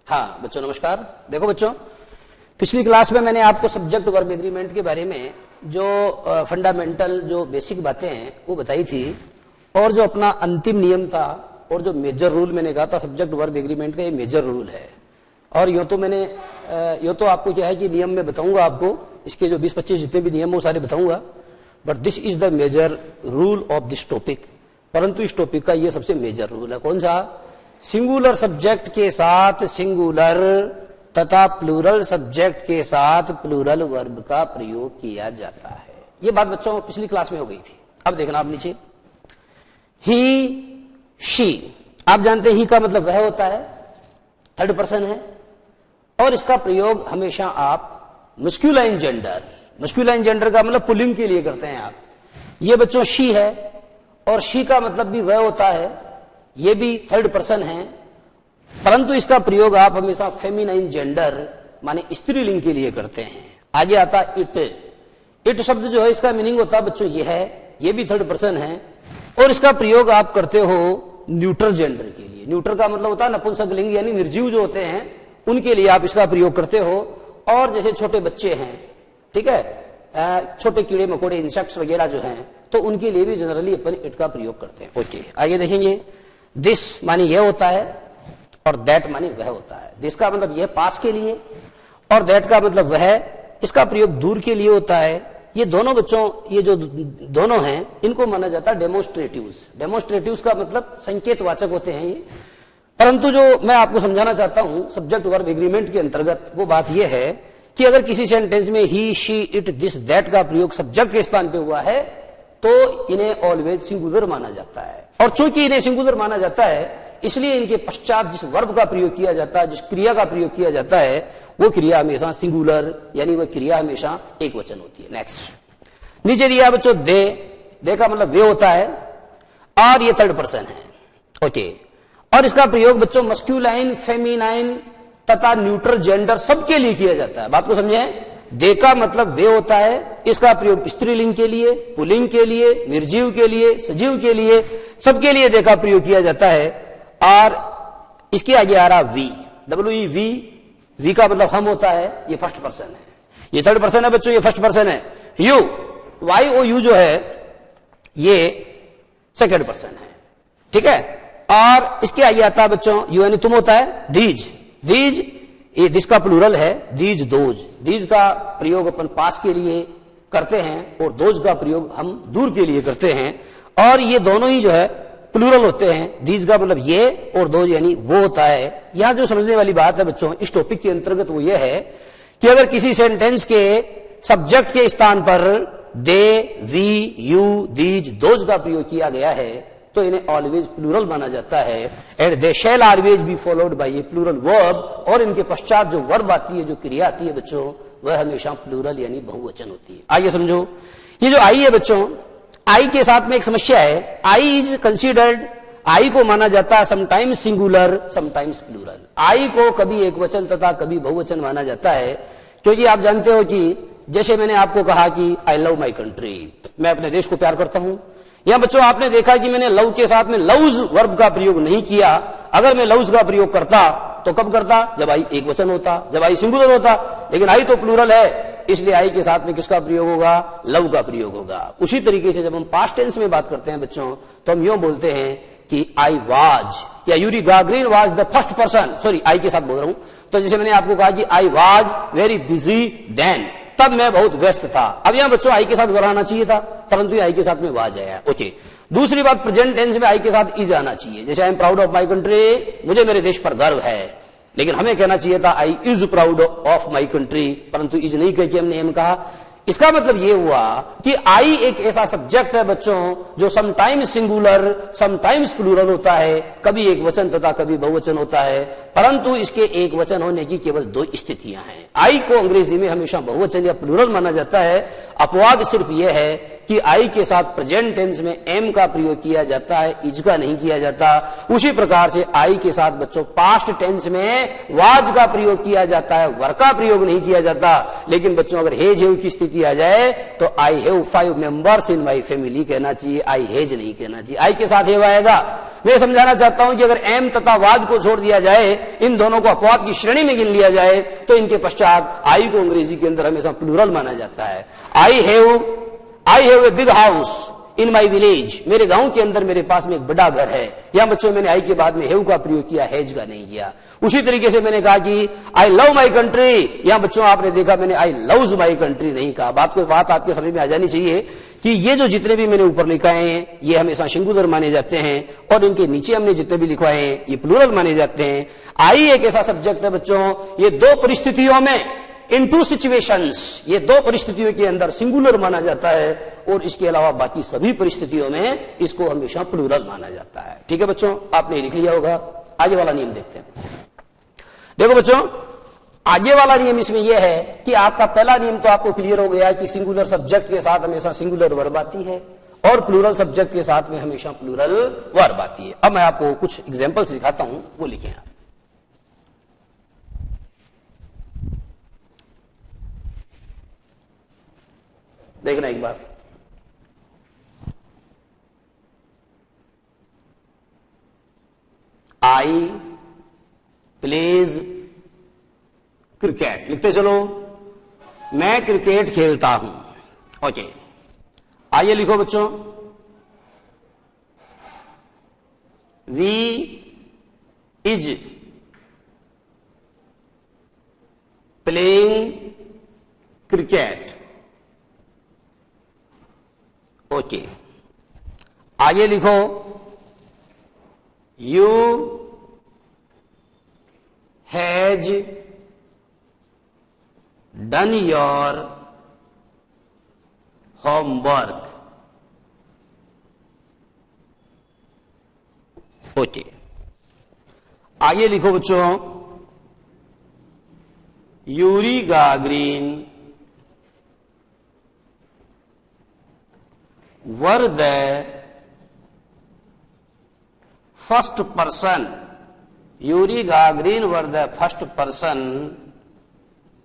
हाँ बच्चों नमस्कार। देखो बच्चों, पिछली क्लास में मैंने आपको सब्जेक्ट वर्ब एग्रीमेंट के बारे में जो फंडामेंटल जो बेसिक बातें हैं वो बताई थी, और जो अपना अंतिम नियम था और जो मेजर रूल मैंने कहा था सब्जेक्ट वर्ब एग्रीमेंट का ये मेजर रूल है। और यो तो आपको क्या है कि नियम में बताऊंगा आपको, इसके जो 20-25 जितने भी नियम वो सारे बताऊंगा, but this is the major rule of this topic. परंतु इस टॉपिक का ये सबसे मेजर रूल है। कौन सा? सिंगुलर सब्जेक्ट के साथ सिंगुलर तथा प्लूरल सब्जेक्ट के साथ प्लूरल वर्ब का प्रयोग किया जाता है। ये बात बच्चों पिछली क्लास में हो गई थी। अब देखना आप नीचे, ही शी, आप जानते हैं ही का मतलब वह होता है, थर्ड पर्सन है, और इसका प्रयोग हमेशा आप मस्कुलाइन जेंडर का मतलब पुल्लिंग के लिए करते हैं आप। ये बच्चों शी है, और शी का मतलब भी वह होता है, ये भी थर्ड पर्सन है, परंतु इसका प्रयोग आप हमेशा फेमिनाइन जेंडर माने स्त्रीलिंग के लिए करते हैं। आगे आता इट शब्द जो है इसका मीनिंग होता है बच्चों ये है, ये भी थर्ड पर्सन है, और इसका प्रयोग आप करते हो न्यूट्रल जेंडर के लिए। न्यूट्रल का मतलब होता है नपुंसकलिंग, यानी निर्जीव जो होते हैं उनके लिए आप इसका प्रयोग करते हो। और जैसे छोटे बच्चे हैं, ठीक है, छोटे कीड़े मकोड़े इंसेक्ट्स वगैरह जो हैं, तो उनके लिए भी जनरली अपन इट का प्रयोग करते हैं। ओके, आगे देखेंगे, दिस मानी यह होता है, और दैट मानी वह होता है। दिस का मतलब यह पास के लिए, और दैट का मतलब वह, इसका प्रयोग दूर के लिए होता है। ये दोनों बच्चों, ये जो दोनों हैं, इनको माना जाता है डेमोस्ट्रेटिव्स का मतलब संकेतवाचक होते हैं ये। परंतु जो मैं आपको समझाना चाहता हूं सब्जेक्ट वर्ब एग्रीमेंट के अंतर्गत, वो बात यह है कि अगर किसी सेंटेंस में ही शी इट दिस दैट का प्रयोग सब्जेक्ट के स्थान पे हुआ है तो इन्हें ऑलवेज सिंगुलर माना जाता है। और चूंकि इन्हें सिंगुलर माना जाता है, इसलिए इनके पश्चात जिस वर्ब का प्रयोग किया जाता है, जिस क्रिया का प्रयोग किया जाता है, वो क्रिया हमेशा सिंगुलर, यानी वह क्रिया हमेशा एक वचन होती है। नेक्स्ट, नीचे दिया बच्चों दे का मतलब वे होता है, और ये थर्ड पर्सन है। ओके, और इसका प्रयोग बच्चों मस्कुलाइन, फेमिनाइन तथा न्यूट्रल जेंडर सबके लिए किया जाता है। बात को समझे? दे का मतलब वे होता है, इसका प्रयोग स्त्रीलिंग के लिए, पुल्लिंग के लिए, निर्जीव के लिए, सजीव के लिए, सबके लिए दे का प्रयोग किया जाता है। और इसके आगे आ रहा वी, वी का मतलब हम होता है, ये फर्स्ट पर्सन है, ये थर्ड पर्सन है बच्चों, ये फर्स्ट पर्सन है। यू, YOU जो है ये सेकंड पर्सन है, ठीक है। और इसके आगे आता है बच्चों यू यानी तुम होता है। दीज, ये दिस का प्लूरल है, दीज का प्रयोग अपन पास के लिए करते हैं, और दोज का प्रयोग हम दूर के लिए करते हैं। और ये दोनों ही जो है प्लूरल होते हैं। दीज का मतलब ये, और दोज यानी वो होता है। यहां जो समझने वाली बात है बच्चों इस टॉपिक के अंतर्गत वो ये है कि अगर किसी सेंटेंस के सब्जेक्ट के स्थान पर दे, वी, यू, दीज, दोज का प्रयोग किया गया है तो इन्हें ऑलवेज प्लूरल माना जाता है। And they shall always be followed by a plural verb, और इनके पश्चात जो वर्ब आती है, जो क्रिया आती है बच्चों, वह हमेशा प्लूरल यानी बहुवचन होती है। आइए समझो, ये जो आई है बच्चों, आई के साथ में एक समस्या है। आई इज कंसिडर्ड, आई को माना जाता है समटाइम्स सिंगुलर समटाइम्स प्लूरल। आई को कभी एक वचन तथा कभी बहुवचन माना जाता है, क्योंकि आप जानते हो कि जैसे मैंने आपको कहा कि आई लव माई कंट्री, मैं अपने देश को प्यार करता हूं। या बच्चों आपने देखा कि मैंने लव के साथ में लव्स वर्ब का प्रयोग नहीं किया। अगर मैं लव्स का प्रयोग करता तो कब करता? जब आई एक वचन होता, जब आई सिंगुलर होता। लेकिन आई तो प्लूरल है, इसलिए आई के साथ में किसका प्रयोग होगा? लव का प्रयोग होगा। उसी तरीके से जब हम पास्ट टेंस में बात करते हैं बच्चों, तो हम यूं बोलते हैं कि आई वाज, या Yuri Gagarin was the first person, sorry I के साथ बोल रहा हूं। तो जैसे मैंने आपको कहा कि I was very busy then, तब मैं बहुत व्यस्त था। अब यहां बच्चों आई के साथ वर आना चाहिए था, परंतु आई के साथ में वाज आया। ओके, दूसरी बात, प्रेजेंट टेंस में आई के साथ इज आना चाहिए। जैसे I am proud of my country, मुझे मेरे देश पर गर्व है, लेकिन हमें कहना चाहिए था I is proud of my country, परंतु इज नहीं कह के हमने एम कहा। इसका मतलब यह हुआ कि आई एक ऐसा सब्जेक्ट है बच्चों जो समटाइम्स सिंगुलर समटाइम्स प्लूरल होता है, कभी एक वचन तथा कभी बहुवचन होता है, परंतु इसके एक वचन होने की केवल दो स्थितियां हैं। आई को अंग्रेजी में हमेशा बहुवचन या प्लूरल माना जाता है। अपवाद सिर्फ यह है कि आई के साथ प्रेजेंट टेंस में एम का प्रयोग किया जाता है, इज का नहीं किया जाता। उसी प्रकार से आई के साथ बच्चों पास्ट टेंस में वाज का प्रयोग किया जाता है, वर का प्रयोग नहीं किया जाता। लेकिन बच्चों अगर हेज हेव की स्थिति स्थिति आ जाए तो I have 5 members in my family कहना चाहिए, आई हैज नहीं कहना चाहिए। आई के साथ हैव आएगा। मैं समझाना चाहता हूं कि अगर एम तथा वाज को छोड़ दिया जाए, इन दोनों को अपवाद की श्रेणी में गिन लिया जाए, तो इनके पश्चात आई को अंग्रेजी के अंदर हमेशा प्लूरल माना जाता है। I have a big house in my village, मेरे गांव के अंदर मेरे पास में एक बड़ा घर है। यहां बच्चों मैंने आई के बाद में हैव का प्रयोग किया, हैज का नहीं किया। उसी तरीके से मैंने कहा कि आई लव माई कंट्री, यहां बच्चों आपने देखा मैंने आई लव्स माई कंट्री नहीं कहा। बात आपके समझ में आ जानी चाहिए कि ये जो जितने भी मैंने ऊपर लिखाए हैं ये हमेशा सिंगुलर माने जाते हैं, और इनके नीचे हमने जितने भी लिखवाए हैं ये प्लूरल माने जाते हैं। आई एक ऐसा सब्जेक्ट है बच्चों, ये दो परिस्थितियों में, इन 2 सिचुएशंस, ये 2 परिस्थितियों के अंदर सिंगुलर माना जाता है, और इसके अलावा बाकी सभी परिस्थितियों में इसको हमेशा प्लूरल माना जाता है। ठीक है बच्चों, आपने लिख लिया होगा। आगे वाला नियम देखते हैं। देखो बच्चों, आगे वाला नियम इसमें यह है कि आपका पहला नियम तो आपको क्लियर हो गया कि सिंगुलर सब्जेक्ट के साथ हमेशा सिंगुलर वर्ब आती है, और प्लूरल सब्जेक्ट के साथ में हमेशा प्लूरल वर्ब आती है। अब मैं आपको कुछ एग्जांपल्स दिखाता हूं, वो लिखें आप। देखना एक बार। आई प्लेज क्रिकेट, लिखते चलो, मैं क्रिकेट खेलता हूं। ओके, आइए लिखो बच्चों, we is playing cricket. Okay, आगे लिखो, you has done your homework. Okay, आगे लिखो बच्चों, Yuri Gagarin were the first person, Yuri Gagarin were the first person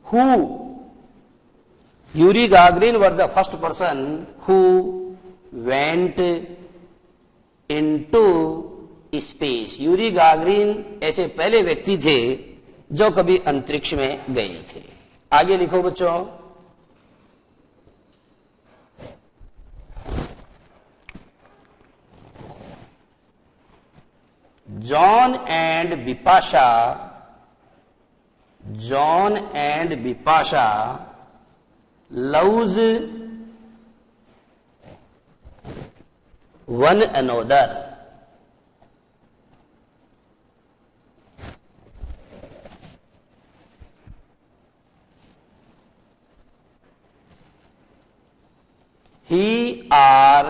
who, Yuri Gagarin were the first person who went into space। Yuri Gagarin ऐसे पहले व्यक्ति थे जो कभी अंतरिक्ष में गए थे। आगे लिखो बच्चों, John and Bipasha loves one another। He are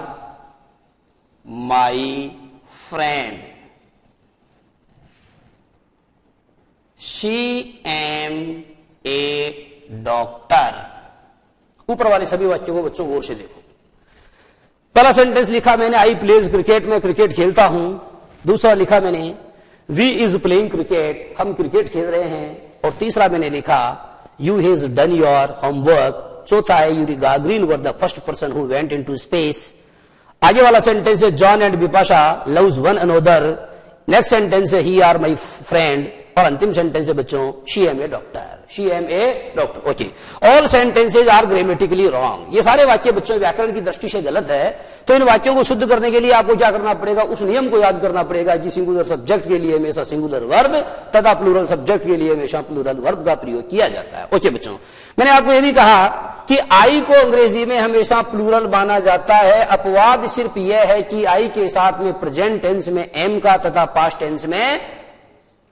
my friend। She am a doctor। ऊपर वाले सभी वाक्यों को बच्चों गौर से देखो। पहला सेंटेंस लिखा मैंने, आई प्लेज क्रिकेट, मैं क्रिकेट खेलता हूं। दूसरा लिखा मैंने, वी इज प्लेइंग क्रिकेट, हम क्रिकेट खेल रहे हैं। और तीसरा मैंने लिखा, you has done your homework. चौथा है, Yuri Gagarin were the first person who went into space. आगे वाला सेंटेंस है, John and Bipasha loves one another. Next sentence है, ही आर माई फ्रेंड। और अंतिम सेंटेंस है बच्चों, she am a doctor, she am a doctor. Okay, all sentences are grammatically wrong. ये सारे वाक्य बच्चों व्याकरण की दृष्टि से गलत है। तो इन वाक्यों को शुद्ध करने के लिए आपको क्या करना पड़ेगा, उस नियम को याद करना पड़ेगा कि सिंगुलर सब्जेक्ट के लिए हमेशा सिंगुलर वर्ब तथा प्लूरल सब्जेक्ट के लिए हमेशा प्लूरल वर्ब का प्रयोग किया जाता है। ओके बच्चों, मैंने आपको यह भी कहा कि आई को अंग्रेजी में हमेशा प्लूरल माना जाता है। अपवाद सिर्फ यह है कि आई के साथ में प्रेजेंट टेंस में एम का तथा पास्ट टेंस में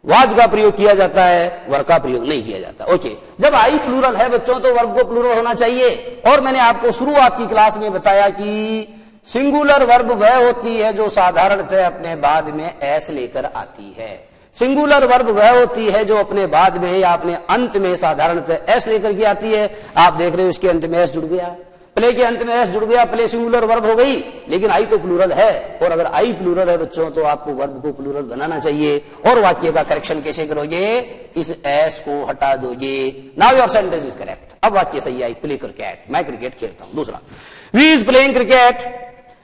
वाज का प्रयोग किया जाता है, वर्ब का प्रयोग नहीं किया जाता। ओके, जब आई प्लूरल है बच्चों तो वर्ब को प्लूरल होना चाहिए। और मैंने आपको शुरुआत की क्लास में बताया कि सिंगुलर वर्ब वह होती है जो साधारणतः अपने बाद में एस लेकर आती है। सिंगुलर वर्ब वह होती है जो अपने बाद में या अपने अंत में साधारणतः एस लेकर के आती है। आप देख रहे हो इसके अंत में एस जुड़ गया, प्ले के अंत में एस जुड़ गया, प्ले सिंगुलर वर्ब हो गई, लेकिन आई तो प्लूरल है। और अगर आई प्लूरल है बच्चों तो आपको वर्ब को प्लूरल बनाना चाहिए। और वाक्य का करेक्शन कैसे करोगे, इस एस को हटा दोगे। Now your sentence is correct. अब वाक्य सही आई, प्ले क्रिकेट, मैं क्रिकेट खेलता हूं। दूसरा, we is playing cricket,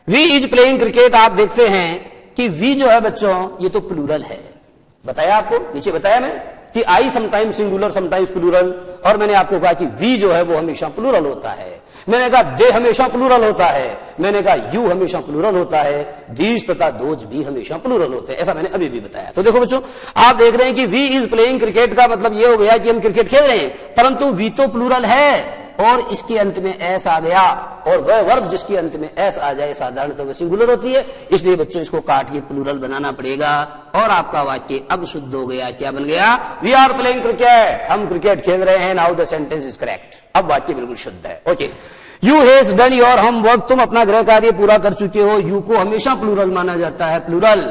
we is playing cricket. आप देखते हैं कि वी जो है बच्चों ये तो प्लूरल है, बताया आपको, नीचे बताया मैं कि I sometimes singular sometimes plural, और मैंने आपको कहा कि वी जो है वो हमेशा प्लूरल होता है। मैंने कहा दे हमेशा प्लूरल होता है, मैंने कहा यू हमेशा प्लूरल होता है, दीज तथा दोज भी हमेशा प्लूरल होते हैं, ऐसा मैंने अभी भी बताया। तो देखो बच्चों, आप देख रहे हैं कि वी इज प्लेइंग क्रिकेट का मतलब ये हो गया कि हम क्रिकेट खेल रहे हैं, परंतु वी तो प्लूरल है और इसके अंत में एस आ गया, और वह वर्ब जिसके अंत में एस आ जाए साधारणतः वह सिंगुलर होती है, इसलिए बच्चों इसको काट के प्लूरल बनाना पड़ेगा और आपका वाक्य अब शुद्ध हो गया। क्या बन गया? वी आर प्लेइंग क्रिकेट, हम क्रिकेट खेल रहे हैं। Now the sentence is correct, अब वाक्य बिल्कुल शुद्ध है। Okay, you has done your homework, तुम अपना गृह कार्य पूरा कर चुके हो। यू को हमेशा प्लूरल माना जाता है, प्लूरल,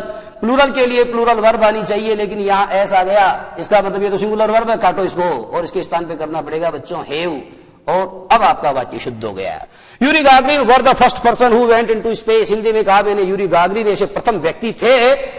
प्लूरल के लिए प्लूरल वर्ब आनी चाहिए, लेकिन यहां एस आ गया, इसका मतलब ये तो सिंगुलर वर्ब है, काटो इसको और इसके स्थान पे करना पड़ेगा बच्चों हैव, और अब आपका वाक्य शुद्ध हो गया। Yuri Gagarin were the first person who went into space, Hindi में कहा मैंने यूरी गागरिन ऐसे प्रथम व्यक्ति थे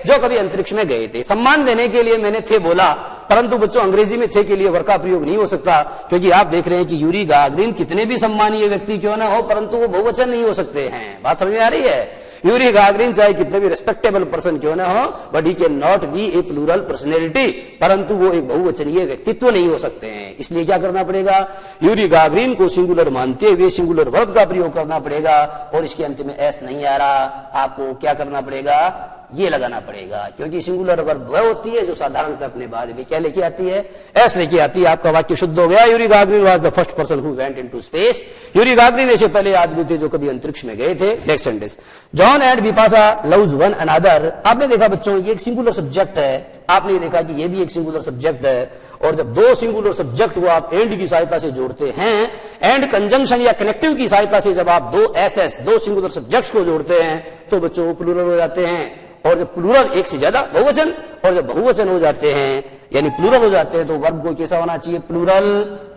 जो कभी अंतरिक्ष में गए थे। सम्मान देने के लिए मैंने थे बोला, परंतु बच्चों अंग्रेजी में थे के लिए वर का प्रयोग नहीं हो सकता, क्योंकि आप देख रहे हैं कि यूरी गागरिन कितने भी सम्मानीय व्यक्ति क्यों ना हो, परंतु वो बहुवचन नहीं हो सकते हैं। बात समझ में आ रही है? यूरी गागरिन चाहे कितने भी रिस्पेक्टेबल पर्सन क्यों ना हो, but he can not be a plural personality, परंतु वो एक बहुवचनीय व्यक्तित्व नहीं हो सकते हैं। इसलिए क्या करना पड़ेगा? यूरी गागरिन को सिंगुलर मानते हुए सिंगुलर वर्ब का प्रयोग करना पड़ेगा, और इसके अंत में एस नहीं आ रहा, आपको क्या करना पड़ेगा? ये लगाना पड़ेगा, क्योंकि सिंगुलर वर्ब वह होती है जो साधारणतः अपने बाद में क्या लेके आती है? एस लेके आती है। आपका वाक्य शुद्ध हो गया। Yuri Gagarin was the first person who went into space, Yuri Gagarin ऐसे पहले आदमी थे जो कभी अंतरिक्ष में गए थे। Next sentence, John and Bipasha loves one another. आपने देखा बच्चों ये एक सिंगुलर सब्जेक्ट है, आपने देखा कि ये भी एक सिंगुलर सब्जेक्ट है, और जब दो सिंगुलर सब्जेक्ट को आप एंड की सहायता से जोड़ते हैं, एंड कंजंक्शन या कनेक्टिव की सहायता से जब आप दो एसएस दो सिंगुलर सब्जेक्ट्स को जोड़ते हैं तो बच्चों वो प्लूरल हो जाते हैं। और जब प्लूरल एक से ज्यादा बहुवचन, और जब बहुवचन हो जाते हैं यानी प्लूरल हो जाते हैं तो वर्ब को कैसा होना चाहिए? प्लूरल।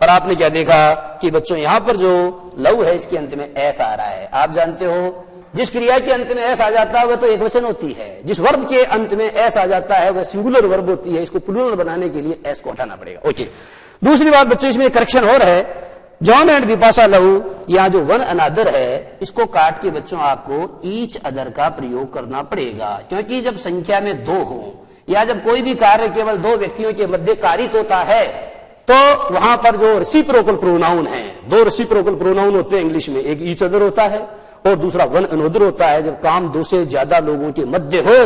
और आपने क्या देखा कि बच्चों यहां पर जो लव है इसके अंत में एस आ रहा है। आप जानते हो जिस क्रिया के अंत में एस आ जाता है वह तो एक वचन होती है, जिस वर्ब के अंत में एस आ जाता है वह सिंगुलर वर्ब होती है। इसको प्लूरल बनाने के लिए एस को हटाना पड़ेगा। ओके, दूसरी बात बच्चों इसमें करेक्शन और है, जॉन एंड बिपाशा लव, यहां जो वन अनदर है इसको काट के बच्चों आपको ईच अदर का प्रयोग करना पड़ेगा, क्योंकि जब संख्या में दो हो या जब कोई भी कार्य केवल दो व्यक्तियों के मध्य कारित होता है तो वहां पर जो रेसिप्रोकल प्रोनाउन है, दो रेसिप्रोकल प्रोनाउन होते हैं इंग्लिश में, एक ईच अदर होता है और दूसरा वन अनोदर होता है। जब काम दो से ज्यादा लोगों के मध्य हो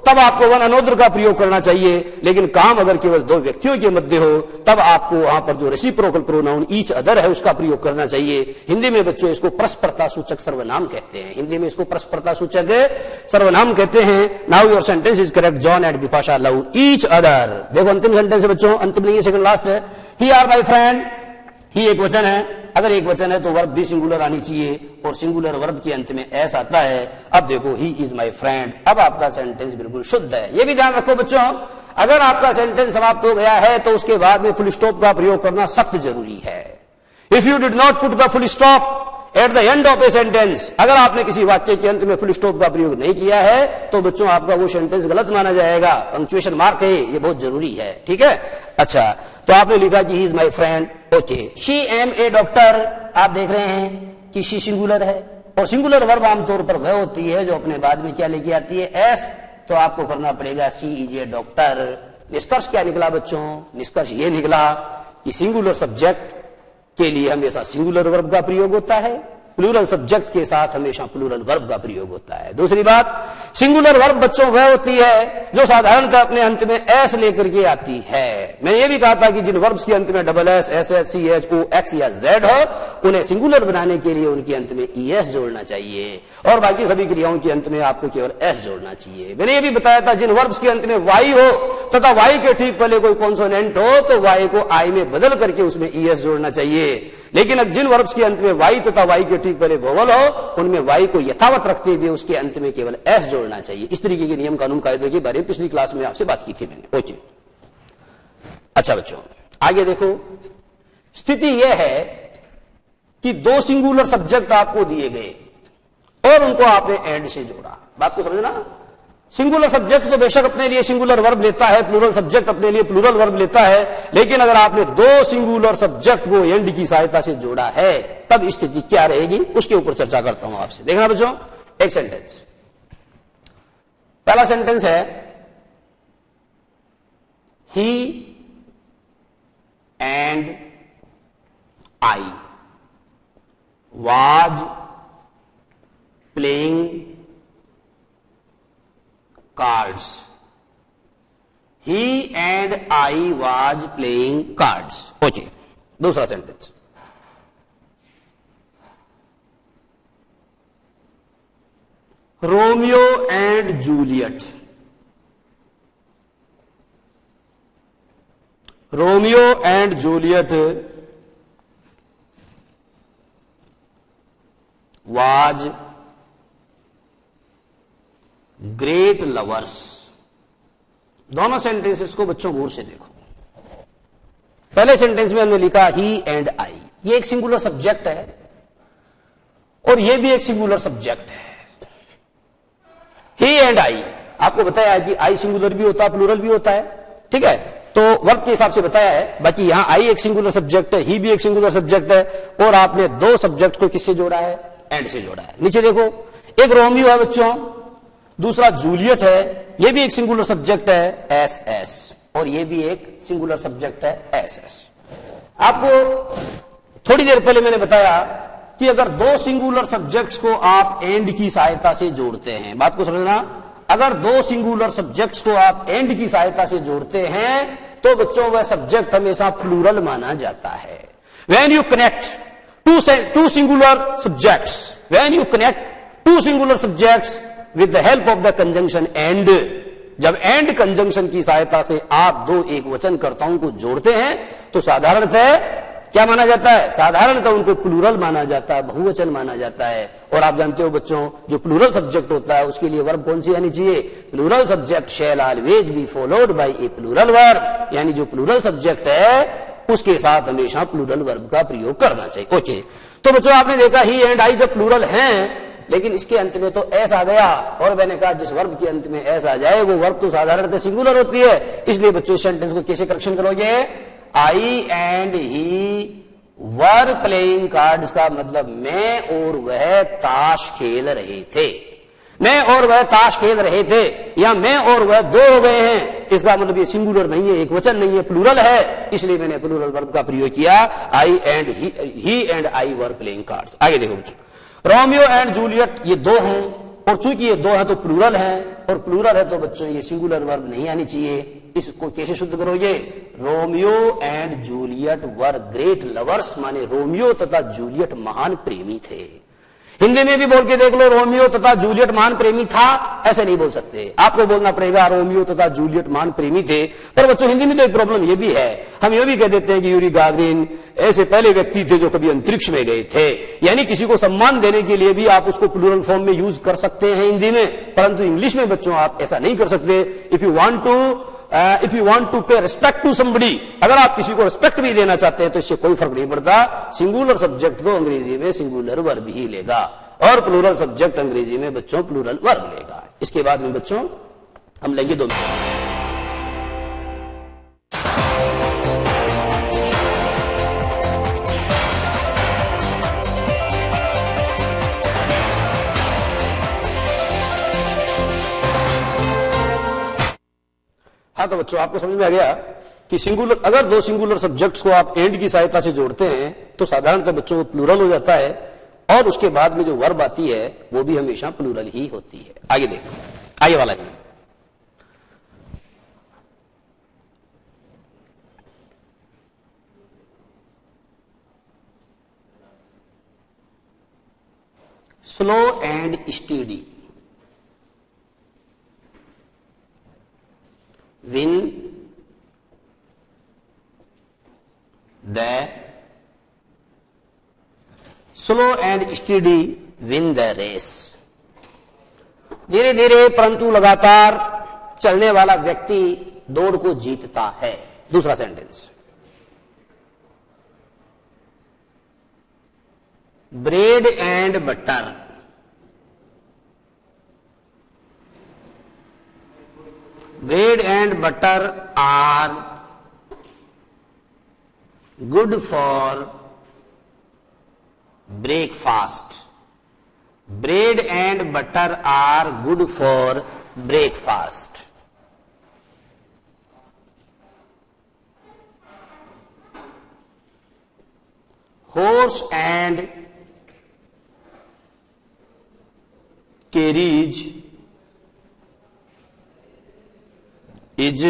तब आपको वन अनोदर का प्रयोग करना चाहिए, लेकिन काम अगर केवल दो व्यक्तियों के मध्य हो तब आपको वहां पर जो रेसिप्रोकल प्रोनाउन ईच अदर है उसका प्रयोग करना चाहिए। हिंदी में बच्चों इसको परस्परता सूचक सर्वनाम कहते हैं, हिंदी में इसको परस्परता सूचक सर्वनाम कहते हैं। Now your sentence is correct, John and Bipasha love each other. देखो अंतिम सेंटेंस है बच्चों, अंतिम नहीं है, सेकंड लास्ट है। ही आर माय फ्रेंड, ही एक वचन है, अगर एक वचन है तो वर्ब भी सिंगुलर आनी चाहिए, और सिंगुलर वर्ब के अंत में एस आता है। अब देखो ही इज माय फ्रेंड, अब आपका सेंटेंस बिल्कुल शुद्ध है। ये भी ध्यान रखो बच्चों, अगर आपका सेंटेंस समाप्त हो गया है तो उसके बाद में फुल स्टॉप का प्रयोग करना सख्त जरूरी है। If you did not put the full stop at the end of a sentence, अगर आपने किसी वाक्य के अंत में फुल स्टॉप का प्रयोग नहीं किया है तो बच्चों आपका वो सेंटेंस गलत माना जाएगा। पंक्चुएशन मार्क है, ये बहुत जरूरी है, ठीक है। अच्छा, तो आपने लिखा कि he is my friend, okay. She am a doctor, आप देख रहे हैं कि शी सिंगुलर है, और सिंगुलर वर्ब आमतौर पर वह होती है जो अपने बाद में क्या लेके आती है? एस। तो आपको करना पड़ेगा सी इज ए डॉक्टर। निष्कर्ष क्या निकला बच्चों? निष्कर्ष ये निकला कि सिंगुलर सब्जेक्ट के लिए हमेशा सिंगुलर वर्ब का प्रयोग होता है, प्लूरल सब्जेक्ट के साथ हमेशा प्लूरल वर्ब का प्रयोग होता है। दूसरी बात, सिंगुलर वर्ब बच्चों वह होती है जो साधारणतः अपने अंत में एस लेकर के आती है। मैंने ये भी कहा था कि जिन वर्ब्स के अंत में double S, S H, C H, O, X या जेड हो उन्हें सिंगुलर बनाने के लिए उनके अंत में ई एस जोड़ना चाहिए, और बाकी सभी क्रियाओं के अंत में आपको केवल एस जोड़ना चाहिए। मैंने ये भी बताया था जिन वर्ब्स के अंत में वाई हो तथा वाई के ठीक पहले कोई कॉन्सोनेंट हो तो वाई को आई में बदल करके उसमें ई एस जोड़ना चाहिए, लेकिन अब जिन वर्ब्स के अंत में वाई तथा वाई के ठीक पहले वोवल हो उनमें वाई को यथावत रखते हुए उसके अंत में केवल एस जोड़ना चाहिए। इस तरीके के नियम कानून कायदों के बारे में पिछली क्लास में आपसे बात की थी मैंने। ओके, अच्छा बच्चों आगे देखो, स्थिति यह है कि दो सिंगुलर सब्जेक्ट आपको दिए गए और उनको आपने एंड से जोड़ा। बात को समझना, सिंगुलर सब्जेक्ट तो बेशक अपने लिए सिंगुलर वर्ब लेता है, प्लूरल सब्जेक्ट अपने लिए प्लूरल वर्ब लेता है, लेकिन अगर आपने दो सिंगुलर सब्जेक्ट को एंड की सहायता से जोड़ा है तब स्थिति क्या रहेगी, उसके ऊपर चर्चा करता हूं आपसे। देखना बच्चों, एक सेंटेंस, पहला सेंटेंस है he and I was playing cards. He and I was playing cards. Okay, दूसरा sentence, Romeo and Juliet. Romeo and Juliet was great lovers. दोनों सेंटेंसेस को बच्चों गौर से देखो। पहले सेंटेंस में हमने लिखा ही एंड आई, ये एक सिंगुलर सब्जेक्ट है और ये भी एक सिंगुलर सब्जेक्ट है। ही एंड आई, आपको बताया है कि आई सिंगुलर भी होता है, प्लूरल भी होता है, ठीक है, तो वर्ब के हिसाब से बताया है। बाकी यहां आई एक सिंगुलर सब्जेक्ट है, ही भी एक सिंगुलर सब्जेक्ट है, और आपने दो सब्जेक्ट को किससे जोड़ा है, एंड से जोड़ा है। नीचे देखो, एक रोमियो है बच्चों, दूसरा जूलियट है, यह भी एक सिंगुलर सब्जेक्ट है एस एस, और यह भी एक सिंगुलर सब्जेक्ट है एस एस। आपको थोड़ी देर पहले मैंने बताया कि अगर दो सिंगुलर सब्जेक्ट्स को आप एंड की सहायता से जोड़ते हैं, बात को समझना, अगर दो सिंगुलर सब्जेक्ट्स को आप एंड की सहायता से जोड़ते हैं तो बच्चों वह सब्जेक्ट हमेशा प्लूरल माना जाता है। When you connect to singular subjects, when you connect to singular subjects with the help of the conjunction and, जब एंड कंजंक्शन की सहायता से आप दो एक वचन कर्ताओं को जोड़ते हैं तो साधारणतः क्या माना जाता है, साधारणतः उनको प्लूरल माना जाता है, बहुवचन माना जाता है। और आप जानते हो बच्चों, जो प्लूरल सब्जेक्ट होता है उसके लिए वर्ब कौन सी आनी चाहिए, plural subject shall always be followed by a plural verb, यानी जो प्लूरल सब्जेक्ट है उसके साथ हमेशा प्लूरल वर्ब का प्रयोग करना चाहिए। ओके, तो बच्चों आपने देखा ही एंड आई जब प्लूरल हैं, लेकिन इसके अंत में तो एस आ गया, और मैंने कहा जिस वर्ब के अंत में एस आ जाए वो वर्ब तो साधारणतः सिंगुलर होती है। इसलिए बच्चों इस सेंटेंस को कैसे करेक्शन करोगे, I and he were playing cards का मतलब मैं और वह ताश खेल रहे थे। मैं और वह ताश खेल रहे थे, या मैं और वह दो हो गए हैं, इसका मतलब ये सिंगुलर नहीं है, एक वचन नहीं है, प्लूरल है, इसलिए मैंने प्लूरल वर्ब का प्रयोग किया। I and he and I were playing cards. आगे देखो बच्चों, रोमियो एंड जूलियट ये दो हैं, और चूंकि ये दो हैं तो प्लूरल है, और प्लूरल है तो बच्चों ये सिंगुलर वर्ब नहीं आनी चाहिए। इसको कैसे शुद्ध करोगे, Romeo and Juliet were great lovers, माने रोमियो तथा जूलियट महान प्रेमी थे। हिंदी में भी बोल के देख लो, रोमियो तथा जूलियट महान प्रेमी था, ऐसे नहीं बोल सकते, आपको बोलना पड़ेगा रोमियो तथा जूलियट महान प्रेमी थे। पर बच्चों हिंदी में तो एक प्रॉब्लम ये भी है, हम ये भी कह देते हैं कि यूरी गागरिन ऐसे पहले व्यक्ति थे जो कभी अंतरिक्ष में गए थे, यानी किसी को सम्मान देने के लिए भी आप उसको प्लूरल फॉर्म में यूज कर सकते हैं हिंदी में, परंतु इंग्लिश में बच्चों आप ऐसा नहीं कर सकते। इफ यू वांट टू पे रिस्पेक्ट टू समबडी, अगर आप किसी को रिस्पेक्ट भी देना चाहते हैं तो इससे कोई फर्क नहीं पड़ता, सिंगुलर सब्जेक्ट तो अंग्रेजी में सिंगुलर वर्ब ही लेगा, और प्लूरल सब्जेक्ट अंग्रेजी में बच्चों प्लूरल वर्ब लेगा। इसके बाद में बच्चों हम लेंगे 2 मिनट। हाँ, तो बच्चों आपको समझ में आ गया कि सिंगुलर, अगर दो सिंगुलर सब्जेक्ट्स को आप एंड की सहायता से जोड़ते हैं तो साधारणतः बच्चों प्लूरल हो जाता है, और उसके बाद में जो वर्ब आती है वो भी हमेशा प्लूरल ही होती है। आगे देखो, आगे वाला जी, slow and steady, win the slow and steady win the race। धीरे धीरे परंतु लगातार चलने वाला व्यक्ति दौड़ को जीतता है। दूसरा sentence, bread and butter bread and butter are good for breakfast. Bread and butter are good for breakfast. Horse and carriage is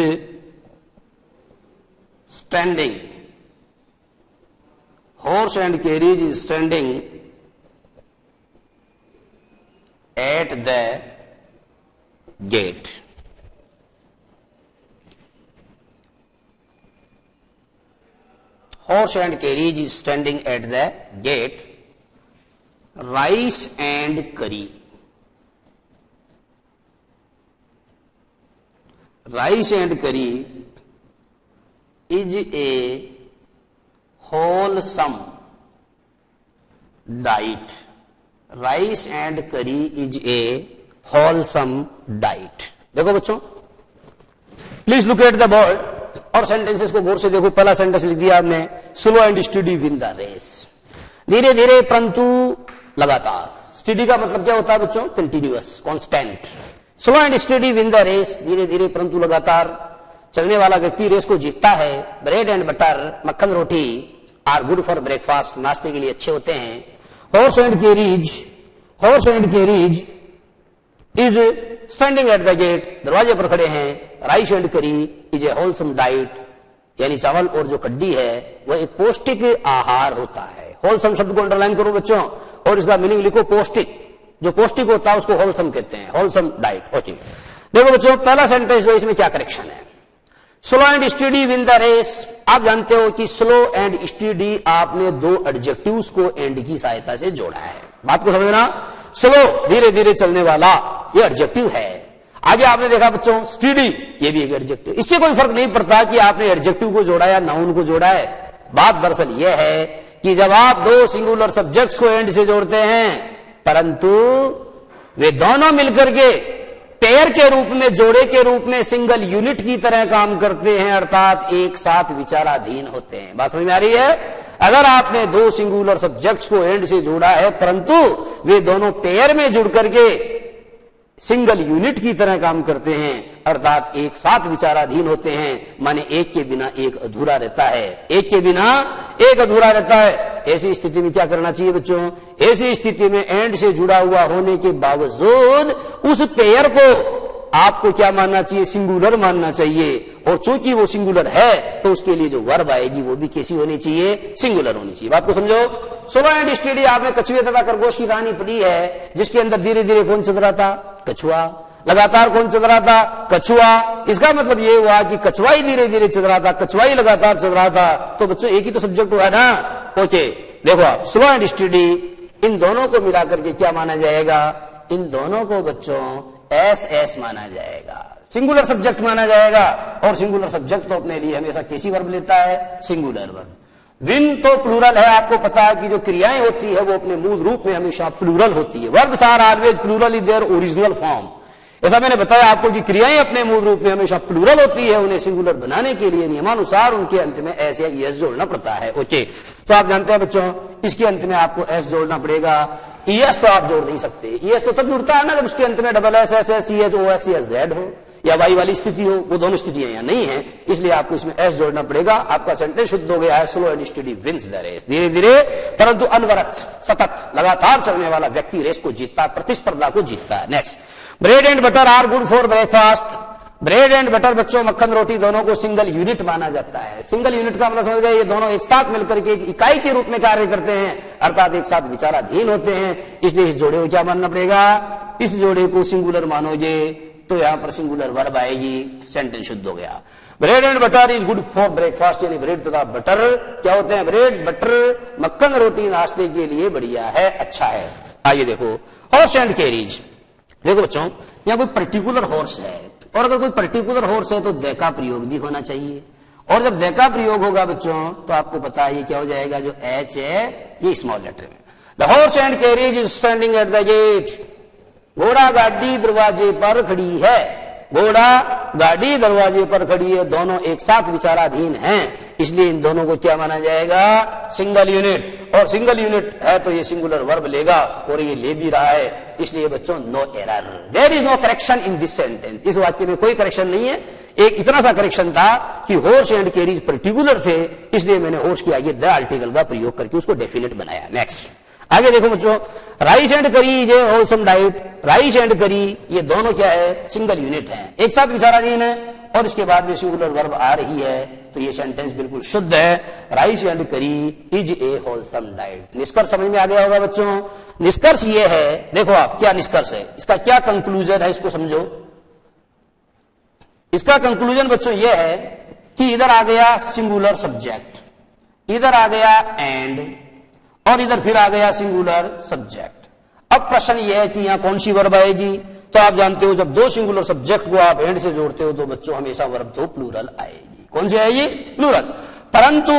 standing. Horse and carriage is standing at the gate. Horse and carriage is standing at the gate. Rice and curry. Rice and curry is a wholesome diet. Rice and curry is a wholesome diet. देखो बच्चों, please look at the board और sentences को गौर से देखो। पहला sentence लिख दिया आपने, slow and steady win the race. धीरे धीरे परंतु लगातार। स्टडी का मतलब क्या होता है बच्चों? Continuous, constant. Slow and steady win the race, धीरे धीरे परंतु लगातार चलने वाला व्यक्ति रेस को जीतता है। ब्रेड एंड बटर, मक्खन रोटी, आर गुड फॉर ब्रेकफास्ट, नाश्ते के लिए अच्छे होते हैं। Horse and carriage is standing at the gate, दरवाजे पर खड़े हैं। Rice and curry is a wholesome diet, यानी चावल और जो कड्डी है वह एक पौष्टिक आहार होता है। होलसम शब्द को अंडरलाइन करो बच्चों और इसका मीनिंग लिखो पौष्टिक। जो पौष्टिक होता है उसको होलसम कहते हैं, होलसम डाइट। ओके, देखो बच्चों पहला सेंटेंस जो इसमें क्या करेक्शन है। Slow and steady win the race. आप जानते हो कि स्लो एंड स्टडी आपने दो एडजेक्टिव्स को एंड की सहायता से जोड़ा है। बात को समझना, स्लो धीरे धीरे चलने वाला, ये एडजेक्टिव है। आगे आपने देखा बच्चों स्टडी, ये भी एक एडजेक्टिव। इससे कोई फर्क नहीं पड़ता कि आपने एडजेक्टिव को जोड़ा या नाउन को जोड़ा है। बात दरअसल यह है कि जब आप दो सिंगुलर सब्जेक्ट्स को एंड से जोड़ते हैं परंतु वे दोनों मिलकर के पेयर के रूप में, जोड़े के रूप में सिंगल यूनिट की तरह काम करते हैं, अर्थात एक साथ विचाराधीन होते हैं। बात समझ में आ रही है? अगर आपने दो सिंगुलर सब्जेक्ट्स को एंड से जोड़ा है परंतु वे दोनों पेयर में जुड़ करके सिंगल यूनिट की तरह काम करते हैं, अर्थात एक साथ विचाराधीन होते हैं, माने एक के बिना एक अधूरा रहता है। एक के बिना एक अधूरा रहता है। ऐसी स्थिति में क्या करना चाहिए बच्चों? ऐसी स्थिति में एंड से जुड़ा हुआ होने के बावजूद उस पेयर को आपको क्या मानना चाहिए? सिंगुलर मानना चाहिए। और चूंकि वो सिंगुलर है तो उसके लिए जो वर्ब आएगी वो भी कैसी होनी चाहिए? सिंगुलर होनी चाहिए। बात को समझो। स्लो एंड स्टडी, आपने कछुए तथा खरगोश की कहानी पढ़ी है, जिसके अंदर धीरे धीरे कौन चल रहा था? कछुआ। लगातार कौन चल रहा था? कछुआ। इसका मतलब ये हुआ कि कछुआ ही धीरे धीरे चल रहा था, कछुआ ही लगातार चल रहा था। तो बच्चों एक ही तो सब्जेक्ट हुआ ना। ओके, देखो आप स्लो एंड स्टडी, इन दोनों को मिलाकर के क्या माना जाएगा? इन दोनों को बच्चों एस माना जाएगा, सिंगुलर सब्जेक्ट माना जाएगा। और सिंगुलर सब्जेक्ट तो अपने लिए हमेशा कैसी वर्ब लेता है? Singular verb. विन तो प्लूरल है, आपको पता है कि जो क्रियाएं होती है वो अपने मूल रूप में हमेशा प्लूरल होती है। Verbs are always plural in their original form. ऐसा मैंने बताया आपको कि क्रियाएं अपने मूल रूप में हमेशा प्लूरल होती है। उन्हें सिंगुलर बनाने के लिए नियमानुसार उनके अंत में एस या ईएस जोड़ना पड़ता है। ओके, तो आप जानते हैं बच्चों इसके अंत में आपको एस जोड़ना पड़ेगा। ईएस तो आप जोड़ नहीं सकते। ईएस तो तब जुड़ता है ना जब उसके अंत में double S, S S, C H, O X या जेड हो या वाई वाली स्थिति हो। वो दोनों स्थितियां यहां नहीं है, इसलिए आपको इसमें एस जोड़ना पड़ेगा। आपका सेंटेंस शुद्ध हो गया है, slow and steady wins the race. धीरे धीरे परंतु अनवरत, सतत, लगातार चलने वाला व्यक्ति रेस को जीतता है, प्रतिस्पर्धा को जीतता है। Next, bread and butter are good for breakfast. Bread and butter बच्चों, मक्खन रोटी, दोनों को सिंगल यूनिट माना जाता है। सिंगल यूनिट का मतलब समझ गए, ये दोनों एक साथ मिलकर के एक इकाई के रूप में कार्य करते हैं, अर्थात एक साथ विचाराधीन होते हैं। इसलिए इस जोड़े को क्या मानना पड़ेगा? इस जोड़े को सिंगुलर मानोगे तो यहां पर सिंगुलर वर्ब आएगी। सेंटेंस शुद्ध हो गया। Bread and butter is good for breakfast, यानी ब्रेड तथा बटर क्या होते हैं? ब्रेड बटर, मक्खन रोटी नाश्ते के लिए बढ़िया है, अच्छा है। आइए देखो, हॉर्स एंड कैरीज। देखो बच्चों, यहां कोई पर्टिकुलर हॉर्स है, और अगर कोई पर्टिकुलर हॉर्स है तो दे का प्रयोग भी होना चाहिए। और जब दे का प्रयोग होगा बच्चों तो आपको पता है ये क्या हो जाएगा? जो एच है ये स्मॉल लेटर में। The horse and carriage is standing at the gate. घोड़ा गाड़ी दरवाजे पर खड़ी है। घोड़ा गाड़ी दरवाजे पर खड़ी है, दोनों एक साथ विचाराधीन हैं, इसलिए इन दोनों को क्या माना जाएगा? Single unit. और सिंगल यूनिट है तो ये सिंगुलर वर्ब लेगा, और ये ले भी रहा है, इसलिए बच्चों no error, there is no correction in this sentence. इस वाक्य में कोई करेक्शन नहीं है। एक इतना सा करेक्शन था कि हॉर्स एंड कैरीज पर्टिकुलर थे, इसलिए मैंने हॉर्स के आगे द आर्टिकल का प्रयोग करके उसको डेफिनेट बनाया। नेक्स्ट आगे देखो बच्चों, rice and curry is a wholesome diet. Rice and करी ये दोनों क्या है? सिंगल यूनिट है, एक साथ विचाराधीन है, और इसके बाद में सिंगुलर वर्ब आ रही है, तो ये सेंटेंस बिल्कुल शुद्ध है। Rice and curry is a wholesome diet. निष्कर्ष समझ में आ गया होगा बच्चों। निष्कर्ष ये है, देखो आप क्या निष्कर्ष है, इसका क्या कंक्लूजन है, इसको समझो। इसका कंक्लूजन बच्चों ये है कि इधर आ गया सिंगुलर सब्जेक्ट, इधर आ गया एंड, और इधर फिर आ गया सिंगुलर सब्जेक्ट। अब प्रश्न यह है कि यहां कौन सी वर्ब आएगी? तो आप जानते हो जब दो सिंगुलर सब्जेक्ट को आप एंड से जोड़ते हो तो बच्चों हमेशा वर्ब तो प्लूरल आएगी। कौन सी आएगी? प्लूरल। परंतु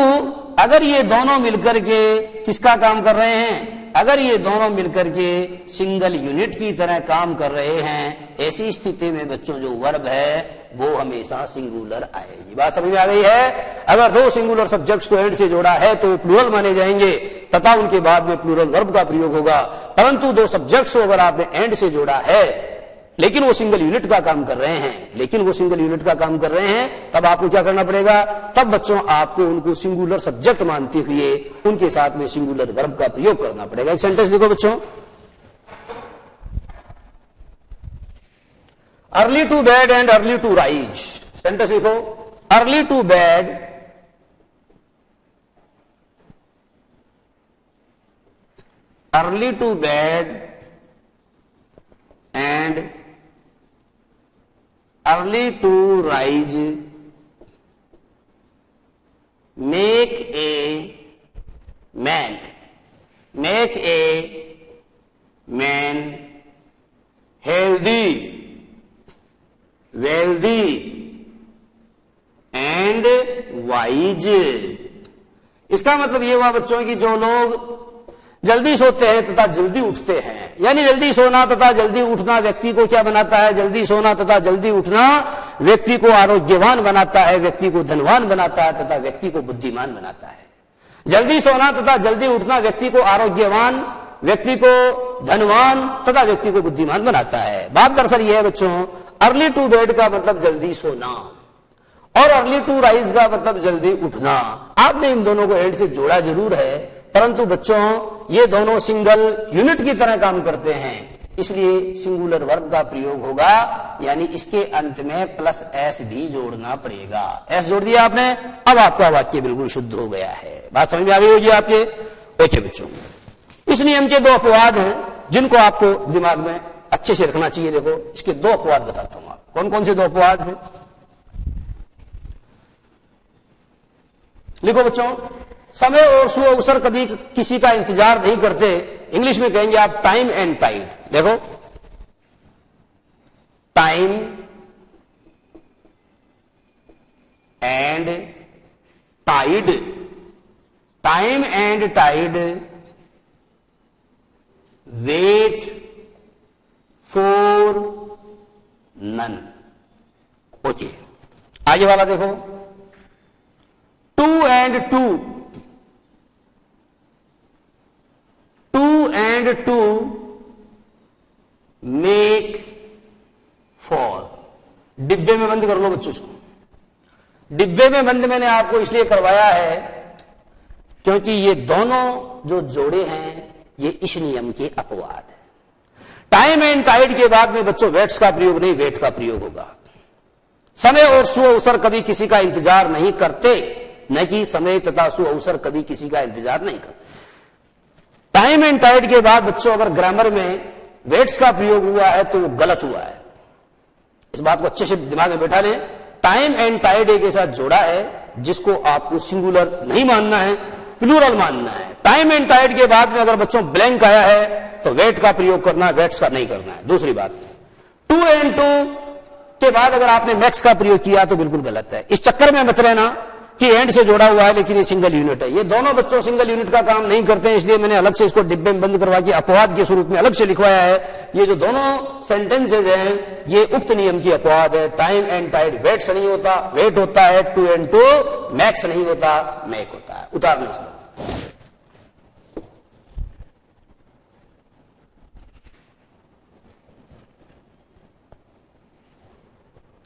अगर ये दोनों मिलकर के किसका काम कर रहे हैं? अगर ये दोनों मिलकर के सिंगल यूनिट की तरह काम कर रहे हैं, ऐसी स्थिति में बच्चों जो वर्ब है वो हमेशा सिंगुलर आएगी। बात समझ में आ गई है? अगर दो सिंगुलर सब्जेक्ट्स को एंड से जोड़ा है तो वो प्लूरल माने जाएंगे तथा उनके बाद में प्लूरल वर्ब का प्रयोग होगा। परंतु दो सब्जेक्ट्स को अगर आपने एंड से जोड़ा है लेकिन वो सिंगल यूनिट का काम कर रहे हैं, तब आपको क्या करना पड़ेगा? तब बच्चों आपको उनको सिंगुलर सब्जेक्ट मानते हुए उनके साथ में सिंगुलर वर्ब का प्रयोग करना पड़ेगा। एक सेंटेंस लिखो बच्चों, early to bed and early to rise. Sentence लिखो, early to bed and early to rise make a man healthy, wealthy and wise। इसका मतलब ये हुआ बच्चों कि जो लोग जल्दी सोते हैं तथा जल्दी उठते हैं, यानी जल्दी सोना तथा जल्दी उठना व्यक्ति को क्या बनाता है? जल्दी सोना तथा जल्दी उठना व्यक्ति को आरोग्यवान बनाता है, व्यक्ति को धनवान बनाता है तथा व्यक्ति को बुद्धिमान बनाता है। जल्दी सोना तथा जल्दी उठना व्यक्ति को आरोग्यवान, व्यक्ति को धनवान तथा व्यक्ति को बुद्धिमान बनाता है। बात दरअसल यह है बच्चों, अर्ली टू बेड का मतलब जल्दी सोना और अर्ली टू राइज का मतलब जल्दी उठना। आपने इन दोनों को एंड से जोड़ा जरूर है, परंतु बच्चों ये दोनों सिंगल यूनिट की तरह काम करते हैं, इसलिए सिंगुलर वर्ब का प्रयोग होगा, यानी इसके अंत में प्लस एस भी जोड़ना पड़ेगा। एस जोड़ दिया आपने, अब आपका वाक्य बिल्कुल शुद्ध हो गया है। बात समझ में आ गई होगी आपके? ओके बच्चों, इस नियम के दो अपवाद हैं जिनको आपको दिमाग में अच्छे से रखना चाहिए। देखो इसके दो अपवाद बताता हूं, आप कौन कौन से दो अपवाद हैं। लिखो बच्चों, समय और सुअवसर कभी किसी का इंतजार नहीं करते, इंग्लिश में कहेंगे आप टाइम एंड टाइड। देखो time and tide, time and tide wait for none. Okay, आगे वाला देखो, two and two, two and two make four. डिब्बे में बंद कर लो बच्चों इसको। डिब्बे में बंद मैंने आपको इसलिए करवाया है क्योंकि ये दोनों जो जोड़े हैं ये इस नियम के अपवाद है। टाइम एंड टाइड के बाद में बच्चों वेट्स का प्रयोग नहीं, वेट का प्रयोग होगा। समय और सुअवसर कभी किसी का इंतजार नहीं करते, न कि समय तथा सुअवसर कभी किसी का इंतजार नहीं करते। टाइम एंड टाइड के बाद बच्चों अगर ग्रामर में वेट्स का प्रयोग हुआ है तो वो गलत हुआ है। इस बात को अच्छे से दिमाग में बैठा लें। टाइम एंड टाइड एक ऐसा जोड़ा है जिसको आपको सिंगुलर नहीं मानना है, प्लूरल मानना है। टाइम एंड टाइड के बाद में अगर बच्चों ब्लैंक आया है तो वेट का प्रयोग करना है, वेट्स का नहीं करना है। दूसरी बात, टू एंड टू के बाद अगर आपने मैक्स का प्रयोग किया तो बिल्कुल गलत है। इस चक्कर में मत रहना कि एंड से जोड़ा हुआ है लेकिन ये सिंगल यूनिट है। ये दोनों बच्चों सिंगल यूनिट का काम नहीं करते हैं, इसलिए मैंने अलग से इसको डिब्बे में बंद करवा के अपवाद के स्वरूप में अलग से लिखवाया है। ये जो दोनों सेंटेंसेज हैं ये उक्त नियम की अपवाद है। टाइम एंड टाइड वेट से नहीं होता, वेट होता है टू एंड टू, मैक्स नहीं होता, मैक होता है। उतार नहीं सकता।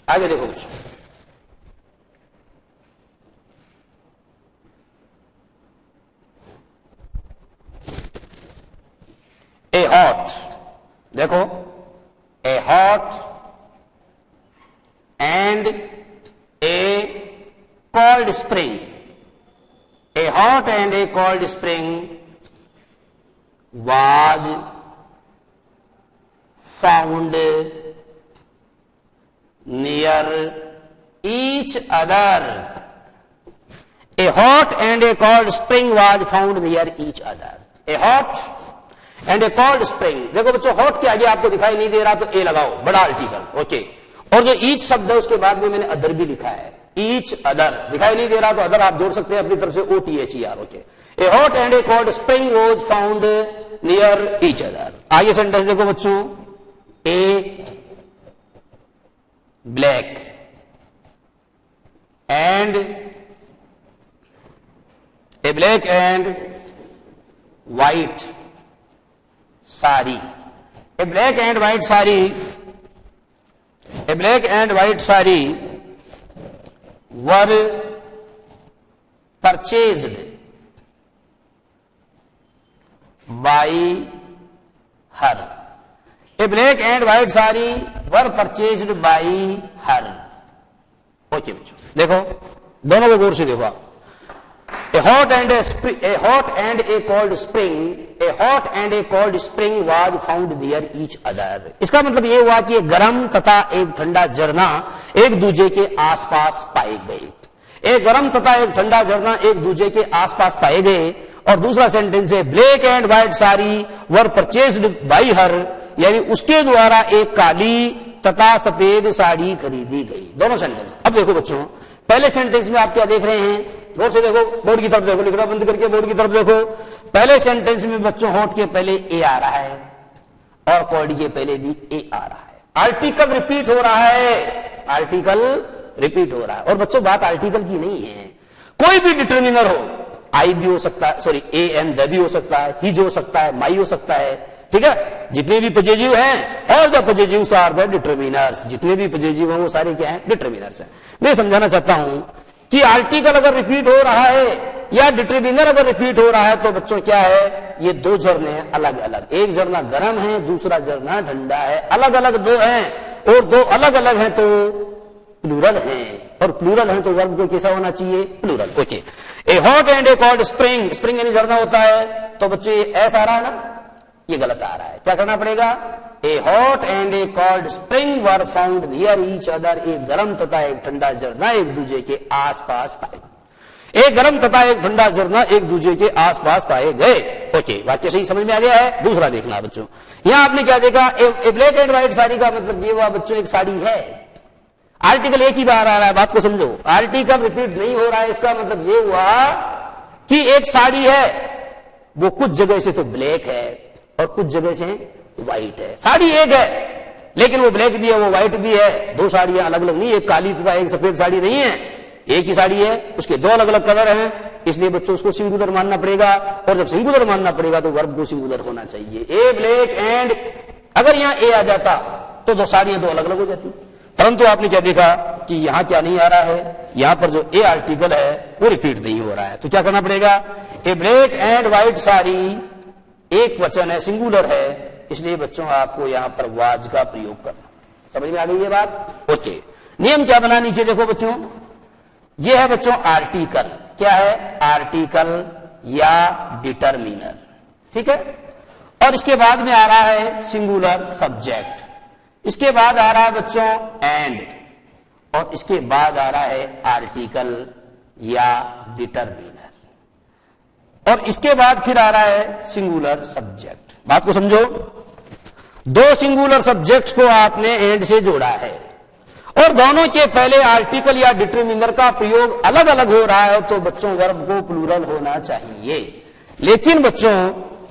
आगे देखो कुछ, ए हॉट, देखो ए hot and a cold spring, A hot and a cold spring was found near each other. A hot and a cold spring was found near each other. A hot and a cold spring. देखो बच्चों, hot के आगे आपको दिखाई नहीं दे रहा तो ए लगाओ, बड़ा आर्टिकल, ओके। और जो each शब्द है उसके बाद में मैंने अदर भी लिखा है, each other। दिखाई नहीं दे रहा तो अदर आप जोड़ सकते हैं अपनी तरफ से, OTHER, okay. A hot and a cold spring was found near each other. आगे सेंटेंस देखो बच्चों, A black and a black and white sari, a black and white sari, a black and white sari were purchased by her. A black and white sari were purchased by her. Okay बच्चों, देखो दोनों को गौर से देखो आप। A hot and a cold spring, a hot and a cold spring was found near each other. इसका मतलब ये हुआ कि एक गर्म तथा एक ठंडा झरना एक दूसरे के आसपास पाए गए। एक गर्म तथा एक ठंडा झरना एक दूसरे के आसपास पाए गए। और दूसरा सेंटेंस है black and white sari were purchased bye हर, यानी उसके द्वारा एक काली तथा सफेद साड़ी खरीदी गई। दोनों सेंटेंस। अब देखो बच्चों, पहले सेंटेंस में आप क्या देख रहे हैं, गौर से देखो, बोर्ड की तरफ देखो, लिखना बंद करके बोर्ड की तरफ देखो। पहले सेंटेंस में बच्चों हॉट के पहले ए आ रहा है और कोल्ड के पहले भी ए आ रहा है। आर्टिकल रिपीट हो रहा है, आर्टिकल रिपीट हो रहा है। और बच्चों बात आर्टिकल की नहीं है, कोई भी डिटर्मिनर हो, आई भी हो सकता है, सॉरी ए एंड द भी हो सकता है, हिज हो सकता है, माई हो सकता है, ठीक है। जितने भी पजेजिव हैं, all the possessives are the determiners. जितने भी पजेजिव हैं वो सारे क्या हैं, डिटर्मिनर्स हैं। मैं समझाना चाहता हूं कि आर्टिकल अगर रिपीट हो रहा है या डिटर्मिनर अगर रिपीट हो रहा है तो बच्चों क्या है, ये दो झरने हैं अलग अलग। एक झरना गर्म है, दूसरा झरना ठंडा है, अलग अलग दो हैं। और दो अलग अलग हैं तो प्लूरल हैं, और प्लूरल हैं तो वर्ब को कैसा होना चाहिए, plural, okay. A hot and a cold spring, spring यानी झरना होता है, तो बच्चों ये ऐसा आ रहा है ना, ये गलत आ रहा है। क्या करना पड़ेगा, ए hot and a cold spring were found near each other. एक गर्म तथा एक ठंडा झरना एक दूसरे के आसपास पाए। एक गर्म तथा एक ठंडा झरना एक दूसरे के आसपास पाए गए। ओके, वाक्य सही समझ में आ गया है। दूसरा देखना बच्चों, यहां आपने क्या देखा, ए ब्लैक एंड व्हाइट साड़ी का मतलब ये हुआ बच्चों एक साड़ी है। आर्टिकल एक ही बार आ रहा है, बात को समझो, आर्टिकल रिपीट नहीं हो रहा है। इसका मतलब ये हुआ कि एक साड़ी है, वो कुछ जगह से तो ब्लैक है और कुछ जगह से व्हाइट है। साड़ी एक है लेकिन वो ब्लैक भी है, वो व्हाइट भी है। दो साड़ियां अलग अलग नहीं, एक काली तथा एक सफेद साड़ी नहीं है, एक ही साड़ी है, उसके दो अलग अलग कलर हैं। इसलिए बच्चों उसको सिंगुलर मानना पड़ेगा, और जब सिंगुलर मानना पड़ेगा तो वर्ब को सिंगुलर होना चाहिए। ए ब्लैक एंड, अगर यहां ए आ जाता तो दो साड़ियां दो अलग अलग हो जाती, परंतु आपने क्या देखा कि यहां क्या नहीं आ रहा है, यहां पर जो ए आर्टिकल है वो रिपीट नहीं हो रहा है। तो क्या करना पड़ेगा, ए ब्लैक एंड व्हाइट साड़ी एक वचन है, सिंगुलर है, इसलिए बच्चों आपको यहां पर वाज का प्रयोग करना। समझ में आ गई ये बात, ओके। नियम क्या बना नीचे देखो बच्चों, ये है बच्चों आर्टिकल। क्या है, आर्टिकल या डिटरमिनर, ठीक है। और इसके बाद में आ रहा है सिंगुलर सब्जेक्ट, इसके बाद आ रहा है बच्चों एंड, और इसके बाद आ रहा है आर्टिकल या डिटरमिनर, और इसके बाद फिर आ रहा है सिंगुलर सब्जेक्ट। बात को समझो, दो सिंगुलर सब्जेक्ट्स को आपने एंड से जोड़ा है और दोनों के पहले आर्टिकल या डिटरमिनर का प्रयोग अलग अलग हो रहा है तो बच्चों वर्ब को प्लूरल होना चाहिए। लेकिन बच्चों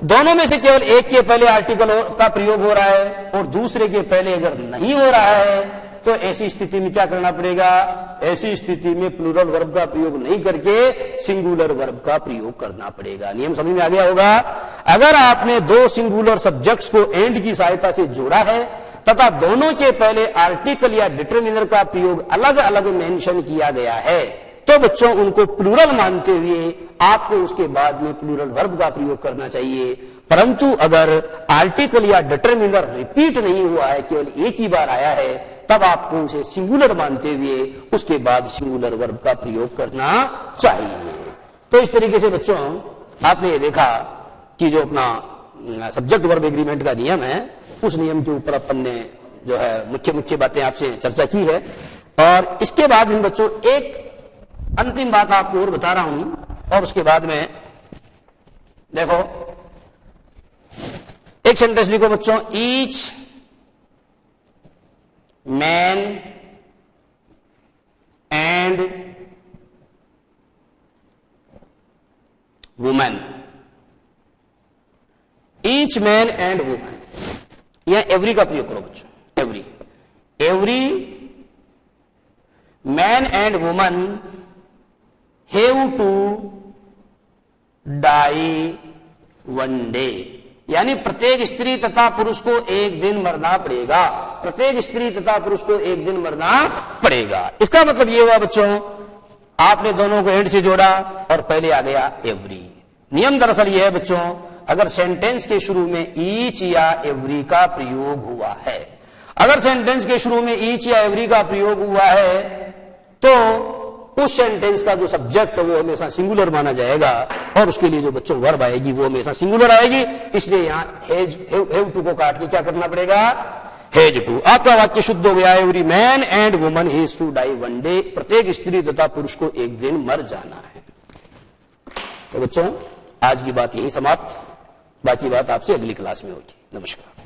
दोनों में से केवल एक के पहले आर्टिकल का प्रयोग हो रहा है और दूसरे के पहले अगर नहीं हो रहा है तो ऐसी स्थिति में क्या करना पड़ेगा? ऐसी स्थिति में प्लूरल वर्ब का प्रयोग नहीं करके सिंगुलर वर्ब का प्रयोग करना पड़ेगा। नियम समझ में आ गया होगा। अगर आपने दो सिंगुलर सब्जेक्ट्स को एंड की सहायता से जोड़ा है तथा दोनों के पहले आर्टिकल या डिटरमिनर का प्रयोग अलग अलग मेंशन किया गया है तो बच्चों उनको प्लूरल मानते हुए आपको उसके बाद में प्लूरल वर्ब का प्रयोग करना चाहिए। परंतु अगर आर्टिकल या डिटरमिनर रिपीट नहीं हुआ है, केवल एक ही बार आया है, तब आपको उसे सिंगुलर मानते हुए उसके बाद सिंगुलर वर्ब का प्रयोग करना चाहिए। तो इस तरीके से बच्चों आपने ये देखा कि जो अपना सब्जेक्ट वर्ब एग्रीमेंट का नियम है उस नियम के ऊपर अपन ने जो है मुख्य मुख्य बातें आपसे चर्चा की है। और इसके बाद इन बच्चों एक अंतिम बात आपको और बता रहा हूं और उसके बाद में देखो एक सेंटेंस लिखो बच्चों, each man and woman, each man and woman, यह एवरी का प्रयोग करो बच्चों। Every man and woman have to die one day, यानी प्रत्येक स्त्री तथा पुरुष को एक दिन मरना पड़ेगा। प्रत्येक स्त्री तथा पुरुष को एक दिन मरना पड़ेगा। इसका मतलब यह हुआ बच्चों आपने दोनों को एंड से जोड़ा और पहले आ गया एवरी। नियम दरअसल यह है बच्चों, अगर सेंटेंस के शुरू में ईच या एवरी का प्रयोग हुआ है, अगर सेंटेंस के शुरू में ईच या एवरी का प्रयोग हुआ है तो उस सेंटेंस का जो सब्जेक्ट है वो हमेशा सिंगुलर माना जाएगा और उसके लिए जो बच्चों वर्ब आएगी वो हमेशा सिंगुलर आएगी। इसलिए यहां हैव टू को काट के क्या करना पड़ेगा? Has to. आपका वाक्य शुद्ध हो गया, every man and woman has to die one day, प्रत्येक स्त्री तथा पुरुष को एक दिन मर जाना है। तो बच्चों आज की बात यही समाप्त, बाकी बात आपसे अगली क्लास में होगी। नमस्कार।